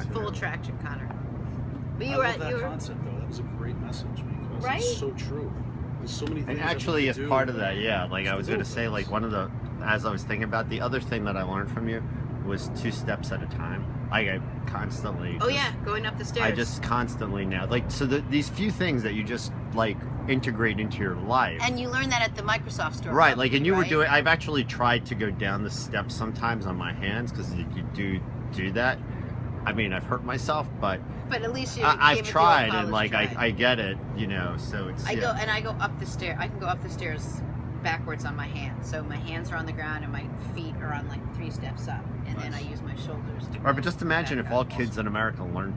It's full traction, Connor. But I love that concept, though. That was a great message because it's so true. There's so many things. And actually, as part of that, like I was going to say, like one of the, as I was thinking about, the other thing that I learned from you was 2 steps at a time. I constantly. Oh yeah, going up the stairs. I just constantly now, like, so these few things that you just like integrate into your life. And you learned that at the Microsoft store. Right, like, and you were doing. I've actually tried to go down the steps sometimes on my hands because you do that. I mean, I've hurt myself, but at least I've tried, and like I get it, you know. So it's. I go up the stair. I can go up the stairs backwards on my hands, so my hands are on the ground and my feet are on like 3 steps up, and then I use my shoulders to but just imagine if all kids in America learned,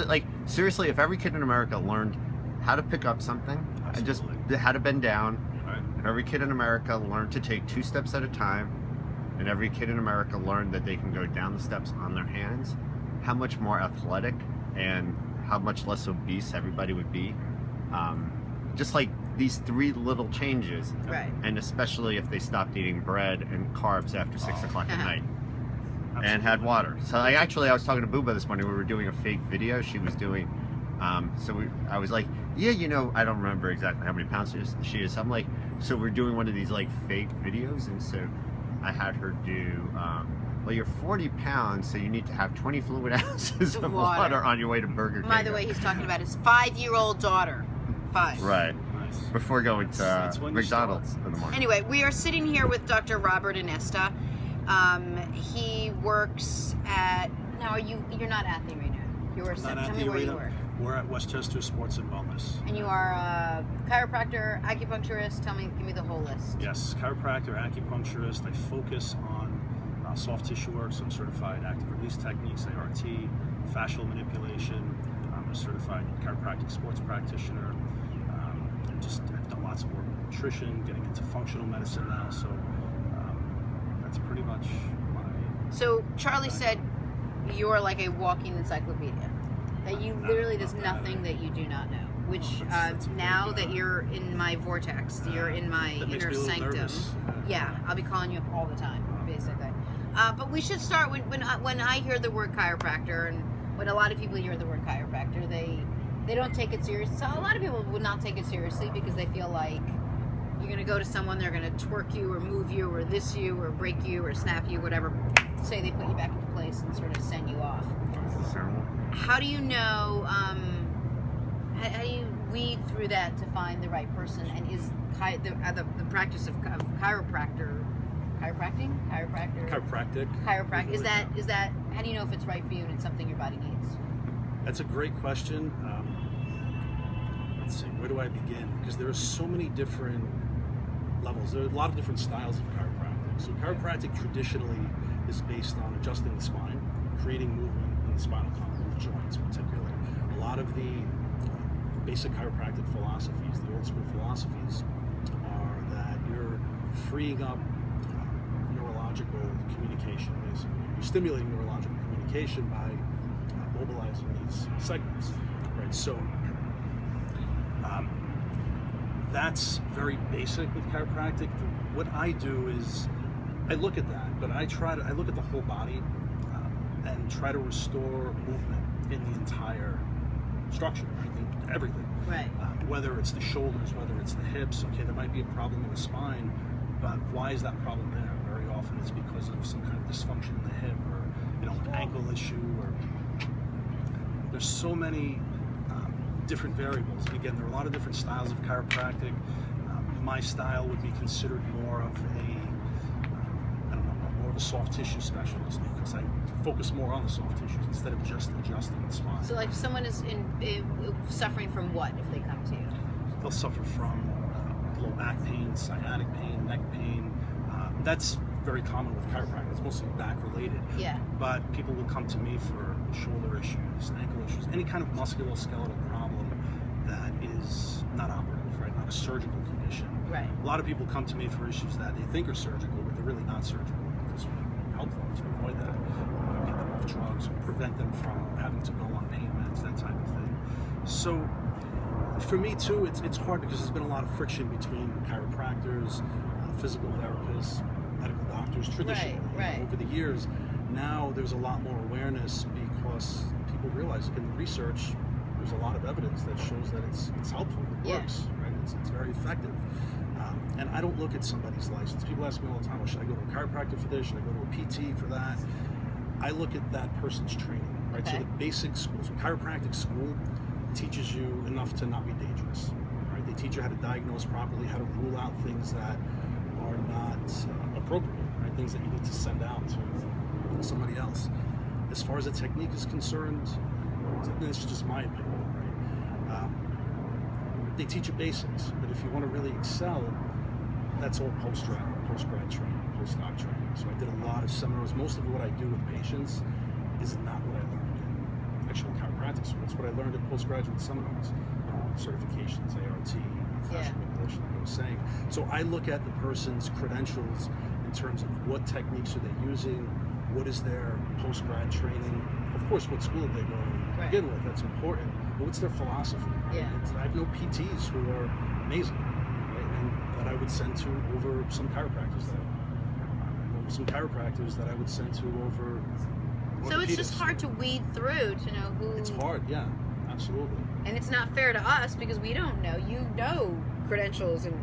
like, seriously, if every kid in America learned how to pick up something and just how to bend down, if every kid in America learned to take 2 steps at a time, and every kid in America learned that they can go down the steps on their hands, how much more athletic and how much less obese everybody would be. Just like these 3 little changes, and especially if they stopped eating bread and carbs after 6 o'clock at night, and had water. So I was talking to Booba this morning. We were doing a fake video. She was doing, I was like, yeah, you know, I don't remember exactly how many pounds she is. I'm like, so we're doing one of these like fake videos, and so I had her do. Well, you're 40 pounds, so you need to have 20 fluid ounces of water on your way to Burger King. By the way, he's talking about his 5-year-old daughter. 5. Right. Nice. Before going to McDonald's in the morning. Anyway, we are sitting here with Dr. Robert Inesta. He works at. Now, you're not at the arena. You were. Tell me where you work. We're at Westchester Sports and Wellness. And you are a chiropractor, acupuncturist. Give me the whole list. Yes, chiropractor, acupuncturist. I focus on soft tissue work, so I'm certified active release techniques, ART, fascial manipulation. I'm a certified chiropractic sports practitioner. And just I've done lots of work with nutrition, getting into functional medicine now. So that's pretty much my. So Charlie said you're like a walking encyclopedia. That you literally, there's nothing that you do not know. Which now that you're in my vortex, you're in my inner sanctum. Yeah, I'll be calling you up all the time, basically. But we should start when I hear the word chiropractor, and when a lot of people hear the word chiropractor, they don't take it seriously. So a lot of people would not take it seriously because they feel like you're going to go to someone, they're going to twerk you or move you or this you or break you or snap you, whatever. Say they put you back into place and sort of send you off. How do you know, how do you weed through that to find the right person? And is the practice of chiropractic, is that, how do you know if it's right for you and it's something your body needs? That's a great question. Let's see, where do I begin? Because there are so many different levels. There are a lot of different styles of chiropractic. So chiropractic traditionally is based on adjusting the spine, creating movement in the spinal column, the joints particularly. A lot of the basic chiropractic philosophies, the old school philosophies, are that you're freeing up neurological communication, basically. You're stimulating neurological communication by mobilizing these segments, right? So that's very basic with chiropractic. What I do is I look at that, but I look at the whole body and try to restore movement in the entire structure, right? Everything. Right. Whether it's the shoulders, whether it's the hips. Okay, there might be a problem in the spine, but why is that problem there? Very often it's because of some kind of dysfunction in the hip, or an ankle issue, or there's so many different variables. And again, there are a lot of different styles of chiropractic. My style would be considered more of a soft tissue specialist, because I focus more on the soft tissues instead of just adjusting the spine. So, like, someone is suffering from what if they come to you? They'll suffer from low back pain, sciatic pain, neck pain. That's very common with chiropractic. It's mostly back related. Yeah. But people will come to me for shoulder issues, ankle issues, any kind of musculoskeletal problem that is not operative, right? Not a surgical condition. Right. A lot of people come to me for issues that they think are surgical, but they're really not surgical, because we help them to avoid that. Get them off drugs, or prevent them from having to go on pain meds, that type of thing. So for me too, it's hard because there's been a lot of friction between chiropractors, physical therapists, medical doctors traditionally. Right. Over the years. Now there's a lot more awareness because people realize, in the research, there's a lot of evidence that shows that it's helpful, it works, right? It's very effective. And I don't look at somebody's license. People ask me all the time, well, should I go to a chiropractor for this? Should I go to a PT for that? I look at that person's training, right? Okay. So the basic school, so chiropractic school teaches you enough to not be dangerous, right? They teach you how to diagnose properly, how to rule out things that are not appropriate, right? Things that you need to send out to somebody else. As far as the technique is concerned, this is just my opinion, right? They teach you basics, but if you want to really excel, that's all post-grad training, postdoc training. So I did a lot of seminars. Most of what I do with patients is not what I learned in actual chiropractic school. It's what I learned in postgraduate seminars, certifications, ART, fascial manipulation, like I was saying. So I look at the person's credentials in terms of what techniques are they using, what is their postgrad training. Of course, what school did they go to begin with? That's important. But what's their philosophy? Yeah. I have no PTs who are amazing, right? And that I would send to over some chiropractors that I would send to over. So it's just hard to weed through to know who. It's hard, yeah, absolutely. And it's not fair to us because we don't know. You know credentials and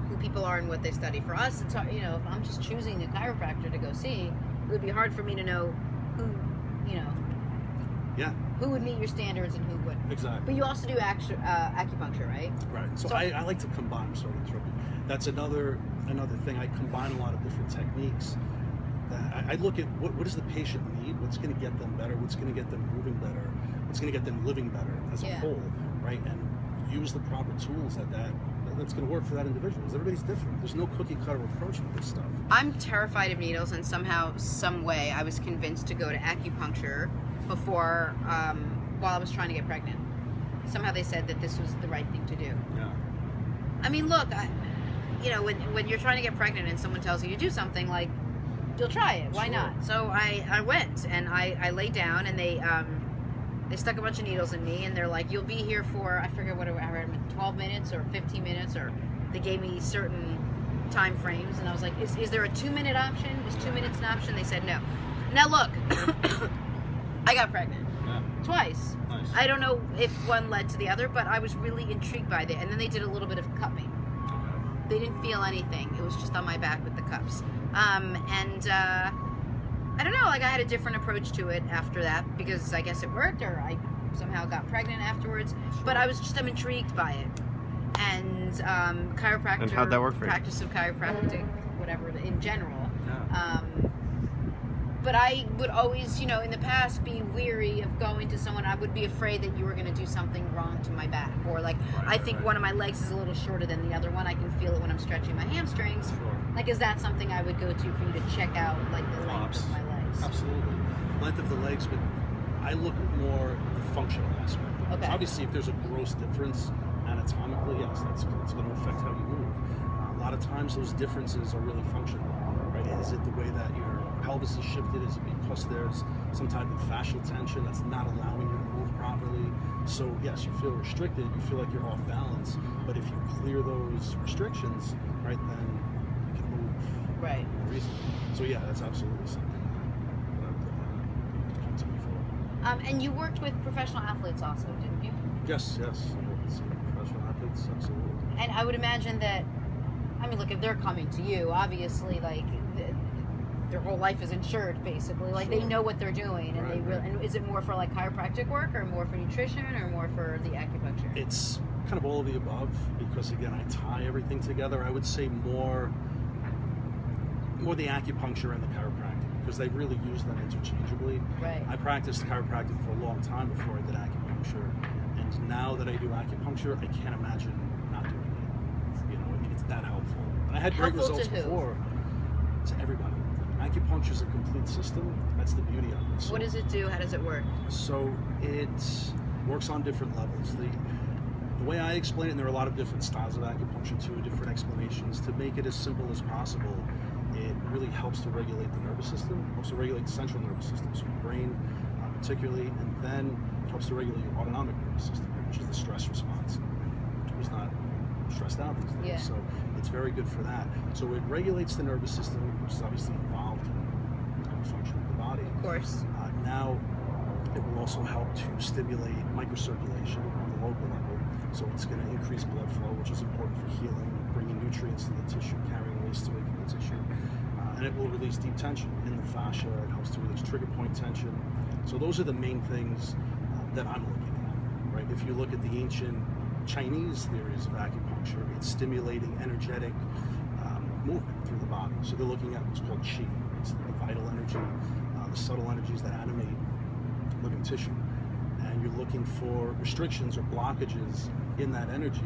who people are and what they study. For us, it's hard, if I'm just choosing a chiropractor to go see, it would be hard for me to know who, who would meet your standards and who wouldn't. Exactly. But you also do acupuncture, right? Right. So I like to combine. Sorry to interrupt you. That's another thing. I combine a lot of different techniques. I look at what does the patient need, what's going to get them better, what's going to get them moving better, what's going to get them living better as a whole, right? And use the proper tools that's going to work for that individual. Because everybody's different. There's no cookie cutter approach with this stuff. I'm terrified of needles, and somehow, some way, I was convinced to go to acupuncture before, while I was trying to get pregnant. Somehow they said that this was the right thing to do. Yeah. I mean, look, when you're trying to get pregnant and someone tells you to do something, like, you'll try it. Why not? So I went, and I laid down, and they stuck a bunch of needles in me, and they're like, you'll be here for, I forget what I read, 12 minutes or 15 minutes, or they gave me certain time frames, and I was like, is there a 2-minute option? Is 2 minutes an option? They said no. Now look, I got pregnant. Yeah. Twice. Nice. I don't know if one led to the other, but I was really intrigued by it. And then they did a little bit of cupping. They didn't feel anything. It was just on my back with the cups. I don't know, like I had a different approach to it after that because I guess it worked, or I somehow got pregnant afterwards. But I'm intrigued by it. And chiropractor, and how'd that work for you? Practice of chiropractic, whatever, in general. Yeah. But I would always, in the past be weary of going to someone. I would be afraid that you were going to do something wrong to my back. Or like, I think one of my legs is a little shorter than the other one. I can feel it when I'm stretching my hamstrings. Sure. Like, is that something I would go to for you to check out, like the length of my legs? Absolutely. Length of the legs, but I look at more the functional aspect. Okay. So obviously, if there's a gross difference anatomically, yes, that's going to affect how you move. A lot of times those differences are really functional, right? Is it the way that your pelvis is shifted? Is it because there's some type of fascial tension that's not allowing you to move properly? So yes, you feel restricted, you feel like you're off balance, but if you clear those restrictions, right, then you can move Right. more easily. So yeah, that's absolutely something that I would come to me for. And you worked with professional athletes also, didn't you? Yes. I work with some professional athletes, absolutely. And I would imagine that, look, if they're coming to you, obviously, like, their whole life is insured, basically. Like, they know what they're doing, and and is it more for, like, chiropractic work, or more for nutrition, or more for the acupuncture? It's kind of all of the above, because, again, I tie everything together. I would say more the acupuncture and the chiropractic, because they really use them interchangeably. Right. I practiced chiropractic for a long time before I did acupuncture, and now that I do acupuncture, I can't imagine not doing it. It's that helpful. And I had great Helpful results to who? before. To everybody. Acupuncture is a complete system. That's the beauty of it. So, What does it do? How does it work? So it works on different levels. The way I explain it, and there are a lot of different styles of acupuncture too, different explanations. To make it as simple as possible, it really helps to regulate the nervous system, helps to regulate the central nervous system, so your brain particularly, and then it helps to regulate your autonomic nervous system, which is the stress response. Who's not stressed out these days? Yeah. So it's very good for that. So it regulates the nervous system, which is obviously involved in the function of the body. Of course. Now, It will also help to stimulate microcirculation on the local level. So it's going to increase blood flow, which is important for healing, bringing nutrients to the tissue, carrying waste away from the tissue. And it will release deep tension in the fascia. It helps to release trigger point tension. So those are the main things that I'm looking at, right? If you look at the ancient Chinese theories of acupuncture, it's stimulating energetic movement through the body. So they're looking at what's called qi. It's the vital energy, the subtle energies that animate living tissue. And you're looking for restrictions or blockages in that energy,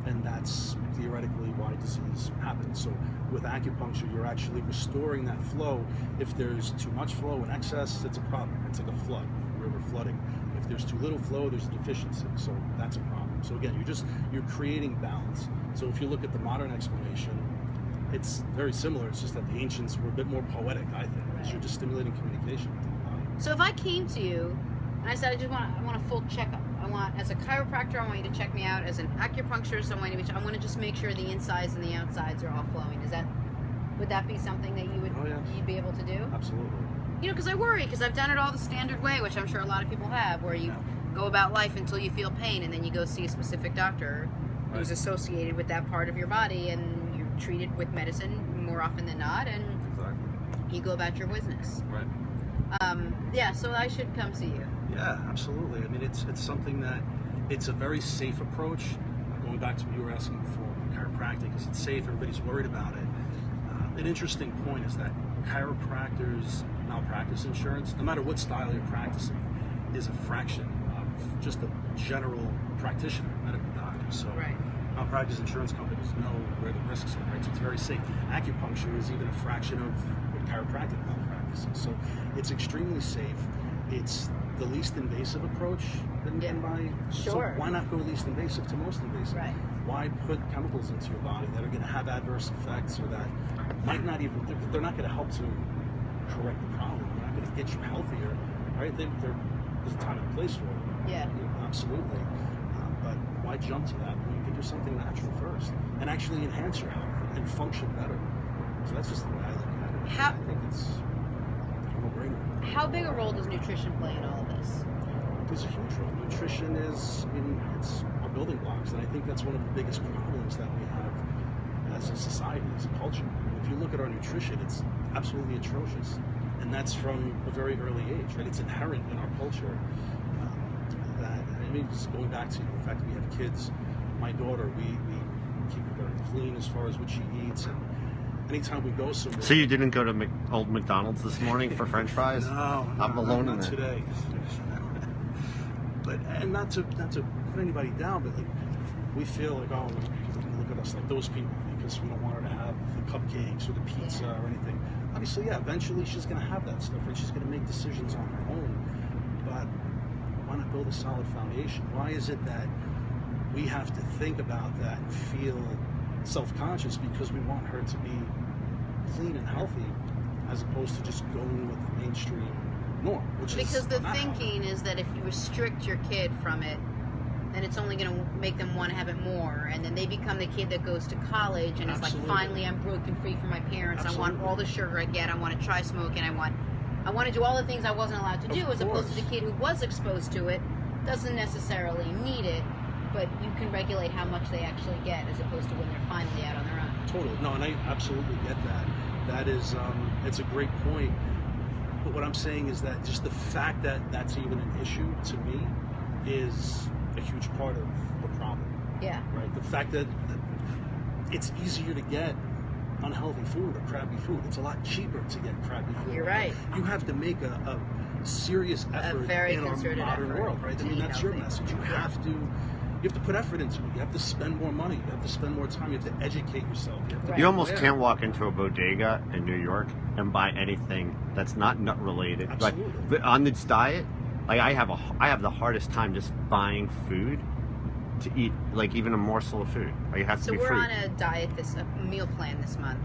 and that's theoretically why disease happens. So with acupuncture, you're actually restoring that flow. If there's too much flow in excess, it's a problem. It's like a flood, river flooding. If there's too little flow, there's a deficiency. So that's a problem. So again, you're creating balance. So if you look at the modern explanation, it's very similar. It's just that the ancients were a bit more poetic, I think, because you're just stimulating communication with the body. So if I came to you and I said, I want a full checkup. As a chiropractor, I want you to check me out. As an acupuncturist, I want to just make sure the insides and the outsides are all flowing. Would that be something that you'd be able to do? Absolutely. You know, because I worry, because I've done it all the standard way, which I'm sure a lot of people have, where you go about life until you feel pain, and then you go see a specific doctor who's associated with that part of your body, and you're treated with medicine more often than not, and you go about your business. Right. So I should come see you. Yeah, absolutely. I mean, it's something that it's a very safe approach. Going back to what you were asking before, chiropractic, is it safe? Everybody's worried about it. An interesting point is that chiropractors' malpractice insurance, no matter what style you're practicing, is a fraction of just a general practitioner, medical doctor. So malpractice insurance companies know where the risks are, right? So it's very safe. Acupuncture is even a fraction of what chiropractic malpractice is. So it's extremely safe. It's the least invasive approach that you can buy. Sure. So why not go least invasive to most invasive? Right. Why put chemicals into your body that are going to have adverse effects, or that might not even, they're not going to help to correct the problem. They're not going to get you healthier, right? There's a time and a place for it. Yeah. Absolutely. But why jump to that when you can do something natural first and actually enhance your health and function better? So that's just the way I look at it. I think it's a no-brainer. How big a role does nutrition play in all of this? There's a huge role. Nutrition is, it's our building blocks, and I think that's one of the biggest problems that we have as a society, as a culture. And if you look at our nutrition, it's absolutely atrocious, and that's from a very early age, right? It's inherent in our culture. Just going back to the fact that we have kids, my daughter, we keep her very clean as far as what she eats, and anytime we go somewhere. So you didn't go to old McDonald's this morning for French fries? No, I'm alone not in there today. But and not to put anybody down, but like, we feel like, oh, look at us like those people, because we don't want her to have the cupcakes or the pizza or anything. Obviously, eventually she's going to have that stuff, right? She's going to make decisions on her own. But why not build a solid foundation? Why is it that we have to think about that and feel self-conscious because we want her to be clean and healthy, as opposed to just going with the mainstream norm? Because the thinking is that if you restrict your kid from it, then it's only going to make them want to have it more, and then they become the kid that goes to college and is like, finally I'm broken free from my parents. I want all the sugar I get. I want to try smoking. I want to do all the things I wasn't allowed to do, as opposed to the kid who was exposed to it, doesn't necessarily need it, but you can regulate how much they actually get, as opposed to when they're finally out on their own. Totally. No, and I absolutely get that. That is, it's a great point. But what I'm saying is that just the fact that that's even an issue, to me, is a huge part of the problem. Yeah. Right? The fact that it's easier to get unhealthy food or crappy food. It's a lot cheaper to get crappy food. You're right. You have to make a serious effort in our modern world, right? I mean, that's your message. You have to put effort into it. You have to spend more money. You have to spend more time. You have to educate yourself. You almost can't walk into a bodega in New York and buy anything that's not nut related. Absolutely. But on this diet, like I have the hardest time just buying food to eat, like even a morsel of food. Like it has to be fruit. So we're on a diet, a meal plan this month.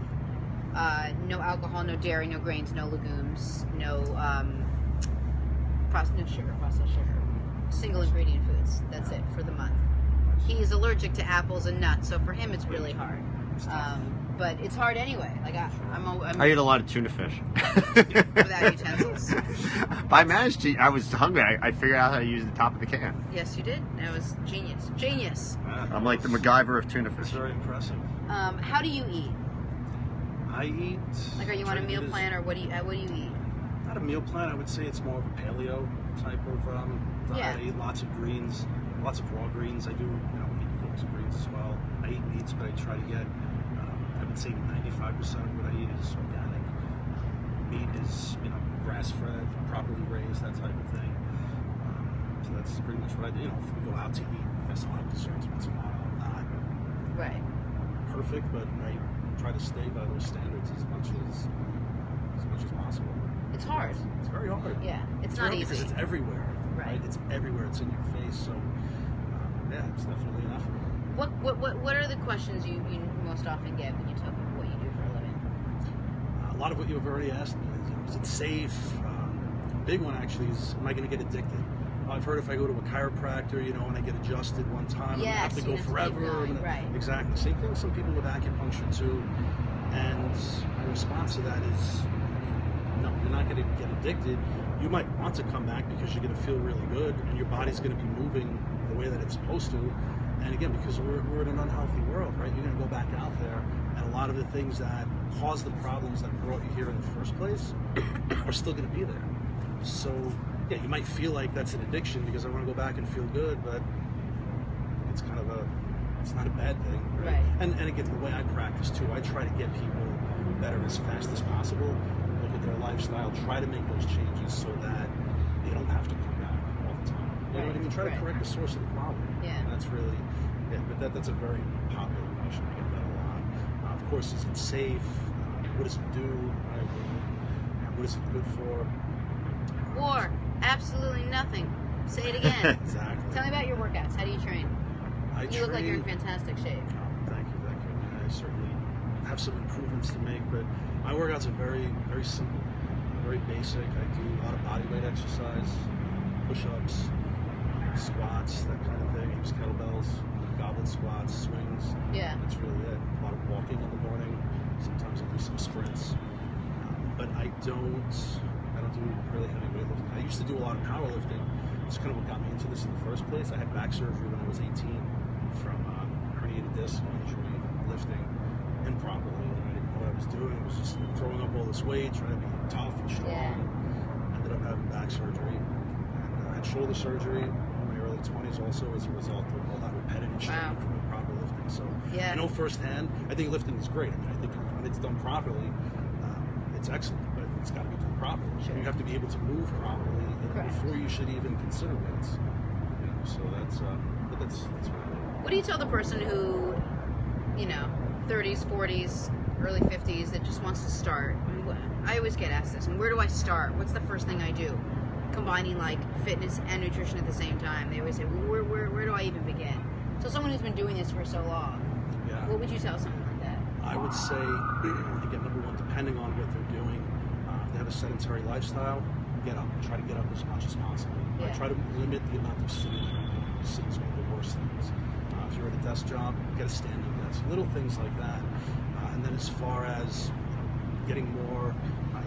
No alcohol, no dairy, no grains, no legumes, no processed sugar. Single ingredient foods. That's it for the month. He's allergic to apples and nuts, so for him it's really hard. but it's hard anyway. Like I'm I eat a lot of tuna fish. without utensils. But I managed to. I was hungry. I figured out how to use the top of the can. Yes, you did. That was genius. Genius. I'm like the MacGyver of tuna It's fish. very impressive. How do you eat? I eat. Like, are you on a meal plan, or what do you eat? Not a meal plan. I would say it's more of a paleo type of diet. Yeah. I eat lots of greens, lots of raw greens. I do, eat yolks of greens as well. I eat meats, but I try to get. I would say 95% of what I eat is organic. Meat is, grass-fed, properly raised, that type of thing. So that's pretty much what I do. If we go out to eat, I still have desserts once in a while. Not Right. perfect, but I try to stay by those standards as much as possible. It's hard. It's very hard. Yeah, it's not hard easy. because it's everywhere. Right. It's everywhere. It's in your face. So yeah, it's definitely an effort. What are the questions you most often get when you tell people what you do for a living? A lot of what you've already asked me is it safe? Big one actually is, am I going to get addicted? I've heard if I go to a chiropractor, and I get adjusted one time, I'm going to have to go forever. Right. Exactly. Same thing with some people with acupuncture too. And my response to that is, no, you're not going to get addicted. You might want to come back because you're going to feel really good and your body's going to be moving the way that it's supposed to. And again, because we're in an unhealthy world, right? You're going to go back out there, and a lot of the things that caused the problems that brought you here in the first place are still going to be there. So, yeah, you might feel like that's an addiction because I want to go back and feel good, but it's it's not a bad thing, right? And again, the way I practice too, I try to get people better as fast as possible. Look at their lifestyle, try to make those changes so that they don't have to come back all the time. You know what I mean? Try to correct the source of the problem. Yeah. And that's really, but that's a very popular question. I get that a lot. Of course, is it safe? What does it do? Right? What is it good for? Or absolutely nothing. Say it again. Exactly. Tell me about your workouts. How do you train? You look like you're in fantastic shape. Thank you. I certainly have some improvements to make, but my workouts are very, very simple, very basic. I do a lot of body weight exercise, push-ups, squats, that kind of thing. I use kettlebells, goblet squats, swings. Yeah. That's really it. A lot of walking in the morning. Sometimes I do some sprints, but I don't do really heavy weightlifting. I used to do a lot of powerlifting. It's kind of what got me into this in the first place. I had back surgery when I was 18 from herniated disc injury, lifting improperly. I didn't know what I was doing. I was just throwing up all this weight, trying to be tough and strong. Yeah. Ended up having back surgery. And I had shoulder surgery in my early 20s also as a result of all that repetitive strain from improper lifting. So I know firsthand, I think lifting is great. I think when it's done properly, it's excellent, but it's got to be done properly. Sure. You have to be able to move properly before you should even consider weights. So that's what it is. What do you tell the person who, 30s, 40s, early 50s that just wants to start? I always get asked this, and where do I start? What's the first thing I do? Combining like fitness and nutrition at the same time. They always say, well, where do I even begin? So someone who's been doing this for so long, what would you tell someone like that? I would say, again, number one, depending on what they're doing, if they have a sedentary lifestyle, get up. Try to get up as much as possible. Yeah. Try to limit the amount of sitting. Sitting is one of the worst things. If you're at a desk job, get a standing desk. Little things like that. And then as far as getting more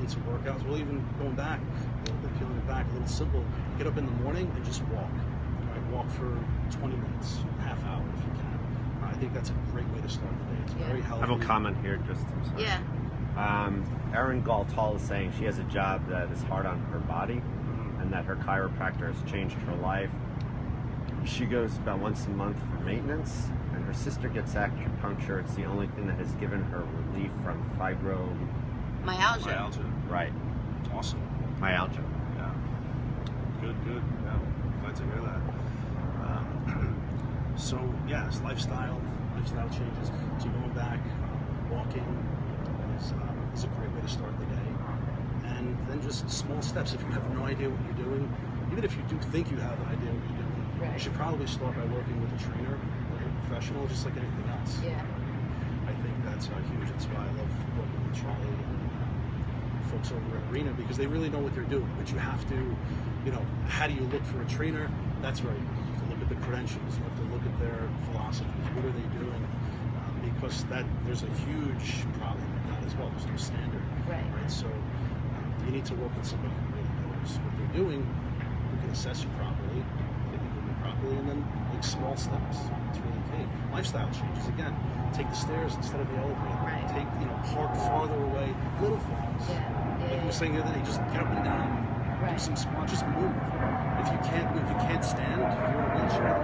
into workouts, well, even going back, a little bit peeling it back, a little simple. Get up in the morning and just walk. Right? Walk for 20 minutes, half hour if you can. I think that's a great way to start the day. It's very healthy. I have a comment here, I'm sorry. Yeah. Erin Galtal is saying she has a job that is hard on her body and that her chiropractor has changed her life. She goes about once a month for maintenance, and her sister gets acupuncture. It's the only thing that has given her relief from Myalgia. Right. Awesome. Myalgia. Yeah. Good. Yeah. Glad to hear that. So, yes, lifestyle changes. So going back, walking is a great way to start the day. And then just small steps. If you have no idea what you're doing, even if you do think you have an idea what you're doing, you should probably start by working with a trainer or a professional, just like anything else. Yeah. I think that's huge. That's why I love working with Charlie and folks over at Arena, because they really know what they're doing. But you have to, how do you look for a trainer? That's right. You have to look at the credentials. You have to look at their philosophies. What are they doing? because there's a huge problem with that as well. There's no standard, Right. So you need to work with somebody who really knows what they're doing, who can assess you properly, get you moving properly, and then make small steps. It's really key. Lifestyle changes again. Take the stairs instead of the elevator. Right. Take park farther away. Little things. Like we were saying the other day, just get up and down. Right. Do some squats. Just move. If you can't stand, if you're in a wheelchair,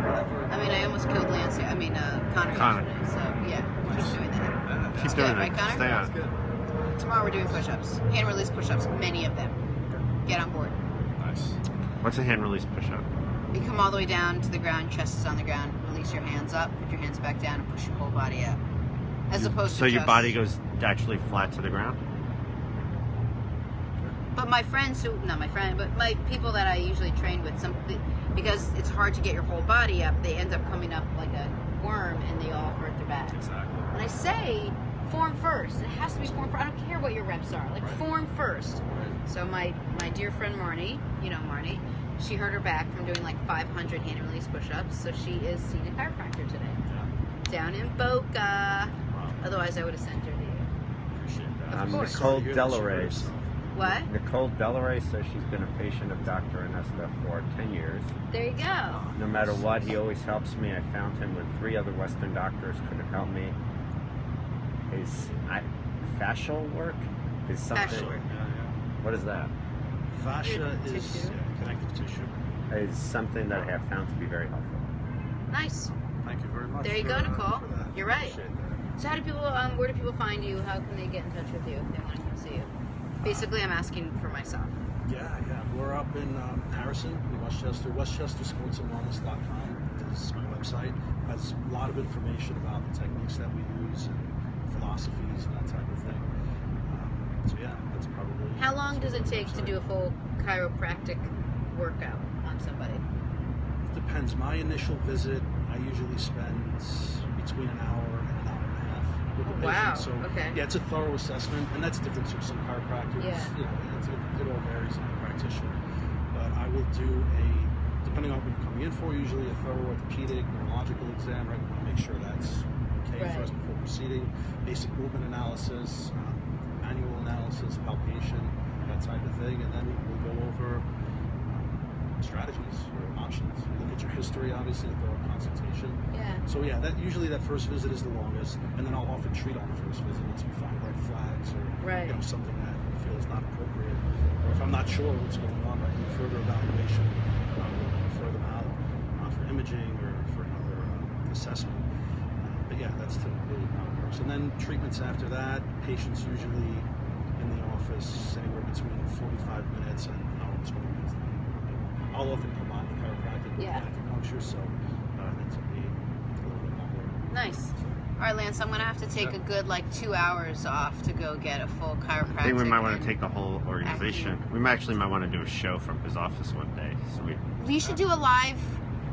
whatever. I mean, I almost killed Lance. Connor. Yesterday, so yeah, keep doing that. Keep It's doing good, it. right, Connor? Stay That's on. good. Tomorrow we're doing push-ups, hand release push-ups, many of them. Get on board. Nice. What's a hand release push-up? You come all the way down to the ground, chest is on the ground, release your hands up, put your hands back down, and push your whole body up. As opposed to So your just- body goes actually flat to the ground? But my friends not my friend, but my people that I usually train with, because it's hard to get your whole body up, they end up coming up like a worm and they all hurt their back. Exactly. And I say, form first. It has to be form first. I don't care what your reps are. Like, form first. Right. So my dear friend Marnie, you know Marnie, she hurt her back from doing like 500 hand release push-ups, so she is seeing a chiropractor today. Yeah. Down in Boca. Wow. Otherwise, I would have sent her to you. Appreciate that. Of course. Nicole Sorry to hear that you hurt Delaray. yourself. What? Nicole Delaray says she's been a patient of Dr. Inesta for 10 years. There you go. No matter what, he always helps me. I found him when 3 other Western doctors couldn't help me. His fascial work is something. Fascial work. Yeah. What is that? Fascia is Tissue. connective tissue. Is something that I have found to be very helpful. Nice. Thank you very much. There you go, Nicole. for that. You're right. Appreciate that. So how do people, where do people find you? How can they get in touch with you if they want to come see you? Basically, I'm asking for myself. Yeah. We're up in Harrison, in Westchester. WestchesterSportsandWellness.com is my website. Has a lot of information about the techniques that we use and philosophies and that type of thing. So yeah, that's probably. How long does it take to do a full chiropractic workout on somebody? It depends. My initial visit, I usually spend between an hour and an hour and a half with the Wow, patient. So okay. yeah, it's a thorough assessment, and that's different from some chiropractors. Yeah. It all varies on the practitioner. But I will do depending on what you're coming in for, usually a thorough orthopedic, neurological exam. Right, we want to make sure that's okay Right. first before proceeding. Basic movement analysis, manual analysis, palpation, that type of thing, and then we'll go over strategies or options. Look at your history, obviously, a thorough consultation. Yeah. So yeah, that first visit is the longest, and then I'll often treat on the first visit once we find red flags or Right. something that I feel is not appropriate, or if I'm not sure what's going on, right, in further evaluation, we'll refer them out for imaging or for another assessment. But yeah, that's typically how it works. And then treatments after that, patients usually in the office anywhere between 45 minutes and an hour and 20 minutes. I'll often combine the chiropractic with Yeah. acupuncture, so that took me a little bit longer. Nice. All right, Lance, I'm going to have to take a good 2 hours off to go get a full chiropractic. I think we might want and- to take the whole organization. We might want to do a show from his office one day. So We should do a live,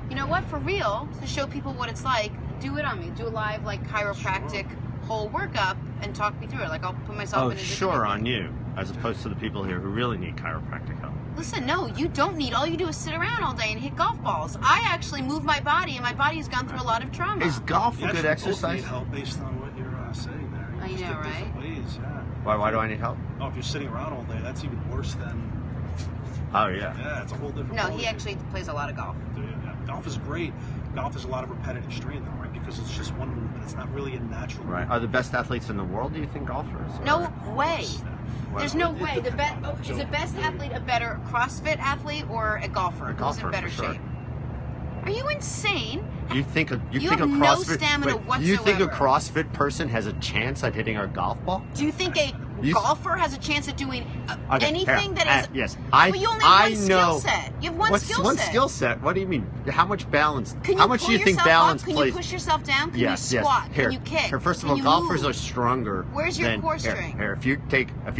you know what, for real, to show people what it's like. Do it on me. Do a live chiropractic whole workup and talk me through it. I'll put myself in a sure, on you, as opposed to the people here who really need chiropractic help. Listen, no, you don't need. All you do is sit around all day and hit golf balls. I actually move my body, and my body has gone through a lot of trauma. Is golf You a good actually both exercise? need help based on what you're saying there. I Just know, get different right? ways, yeah. Why do I need help? Oh, if you're sitting around all day, that's even worse than. Oh yeah. Yeah, it's a whole different. No, ballgame. he actually plays a lot of golf. Yeah. Golf is great. Golf is a lot of repetitive strain, though, right? Because it's just one movement. It's not really a natural. Right. movement. Are the best athletes in the world? Do you think golfers? No way. Well, There's no it way. The depends on is the best athlete a better CrossFit athlete or a golfer? Who's golfer, in better for sure. shape? Are you insane? You think a You think have a no CrossFit stamina You think a whatsoever. CrossFit person has a chance at hitting a golf ball? Do you think a You- golfer has a chance at doing Okay, anything here, that is? yes. Well, you only have I one know. skill set. You have one What's skill one set. skill set? What do you mean? How much balance? Can you How much pull do you think yourself balance up? Can plays? you push yourself down? Can Yes, you squat? yes. Here, Can you kick? here. First of Can all, you golfers move? are stronger. Where's your than, core here, strength? Here, if you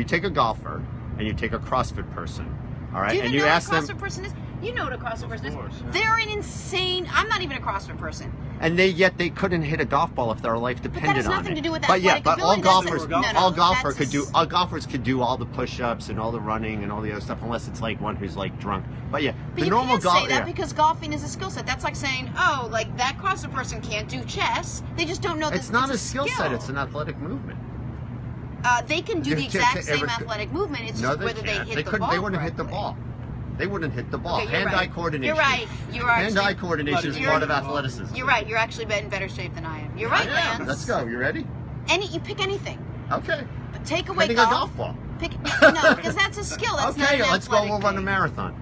take a golfer and you take a CrossFit person, all right, Do you and even you know ask what a CrossFit them. person is? You know what a CrossFit person course, is. yeah. They're an insane. I'm not even a CrossFit person. and yet they couldn't hit a golf ball if their life depended on it. But that has nothing to do with But yeah, athletic but all ability. golfers, all golfers could do all the push-ups and all the running and all the other stuff, unless it's like one who's like drunk. But yeah, But the you normal can't say golf. that because golfing is a skill set. That's like saying, oh, like that CrossFit person can't do chess. They just don't know that It's not a skill set; it's an athletic movement. They can do the exact same athletic movement. It's just whether they hit the ball. They wouldn't hit the ball. They wouldn't hit the ball. Okay, Hand-eye coordination. You're right. You are hand-eye coordination is part of athleticism. You're right. You're actually in better shape than I am. You're right, Lance. Let's go. You ready? You pick anything. Okay. But take away Hitting a golf ball. No, because that's a skill. That's not Okay, an let's go. athletic We'll run a thing. marathon.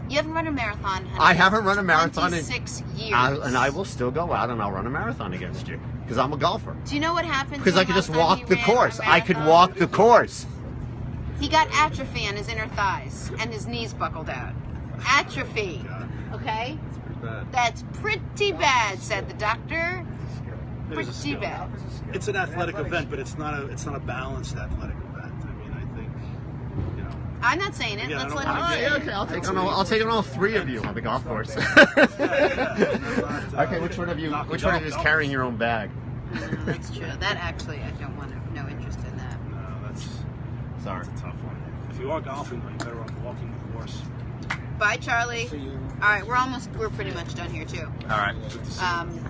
You haven't run a marathon. Honey. I haven't run a marathon in 26 years. and I will still go out and I'll run a marathon against you because I'm a golfer. Do you know what happened? Because I could just walk the course. I could walk the course. He got atrophy on his inner thighs and his knees buckled out. Atrophy. Okay? That's pretty bad, said the doctor. Pretty bad. It's an athletic event, but it's not a balanced athletic event. I mean, I think, you know. I'm not saying it. Yeah, Let's I let don't him wanna say get- it. Okay, I'll take on all three of you on the golf course. Okay, which one of you is carrying your own bag? No, that's true. That actually, I don't want no interest in that. No, that's Sorry. a tough one. If you are golfing, you're better off walking the course. Bye, Charlie. All right, we're pretty much done here too. All right.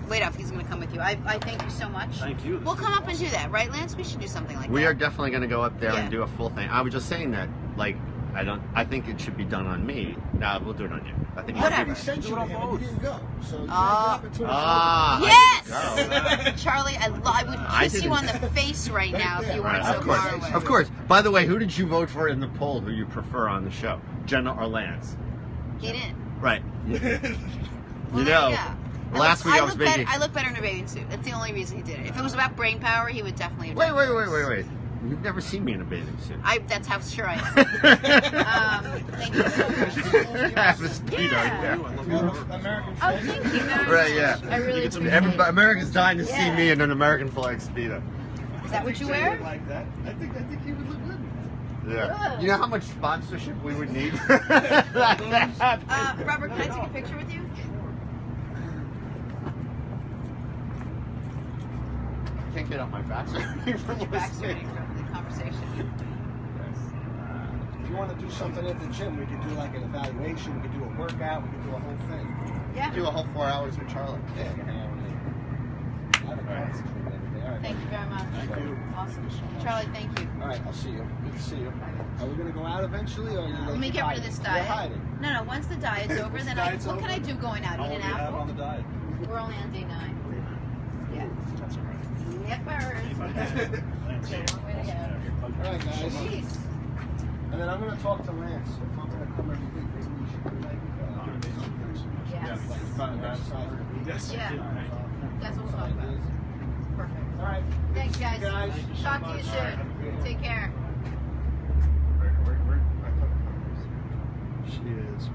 Wait up, he's gonna come with you. I thank you so much. Thank you. We'll come up and do that, right, Lance? We should do something like We that. are definitely going to go up there Yeah. and do a full thing. I was just saying that, like, I think it should be done on me. No, we'll do it on you. I think you should Whatever. do Sent you to him and you didn't go. So you Ah. had the opportunity. Yes! Charlie, I would kiss you on the face right now if you weren't so Of course. far away. Of course. By the way, who did you vote for in the poll who you prefer on the show? Jenna or Lance? He didn't. Right. Well, You there know, you go. last week I was making... I look better in a bathing suit. That's the only reason he did it. If it was about brain power, he would definitely have Wait. done it. You've never seen me in a bathing suit. That's how sure I am. Thank you so much. I have a speedo, Yeah. American Oh, thank you very Right, yeah. much. I really appreciate it. Everybody, America's dying to see Yeah. me in an American flag speedo. Is that what you wear? Like that. I think you would look good. Yeah. You know how much sponsorship we would need? Robert, can I take a picture with you? Can't get out my back. Your back's hurting from the conversation. If you want to do something at the gym, we could do like an evaluation. We could do a workout. We could do a whole thing. Yeah. Do a whole 4 hours with Charlie. Yeah, hang out with me. I have a conference with every day. All right. Thank you very much. Thank you. Awesome. Charlie, thank you. All right, I'll see you. Good to see you. Are we gonna go out eventually, or are you gonna Let me keep get rid of hiding? this You're diet. hiding. No, once the diet's over, then diet's what can I over? do going out? How Eat long an do you have on apple? the diet? We're only on day 9. Yeah. That's all right. Yippers. It's a long way to go. All right, guys. Jeez. And then I'm gonna talk to Lance. If I'm gonna come every week, maybe we should do like Yes. Yes. Yeah. That's what we'll talk about. Perfect. All right. Thanks, guys. Guys. Talk to you soon. Take care. Where- She is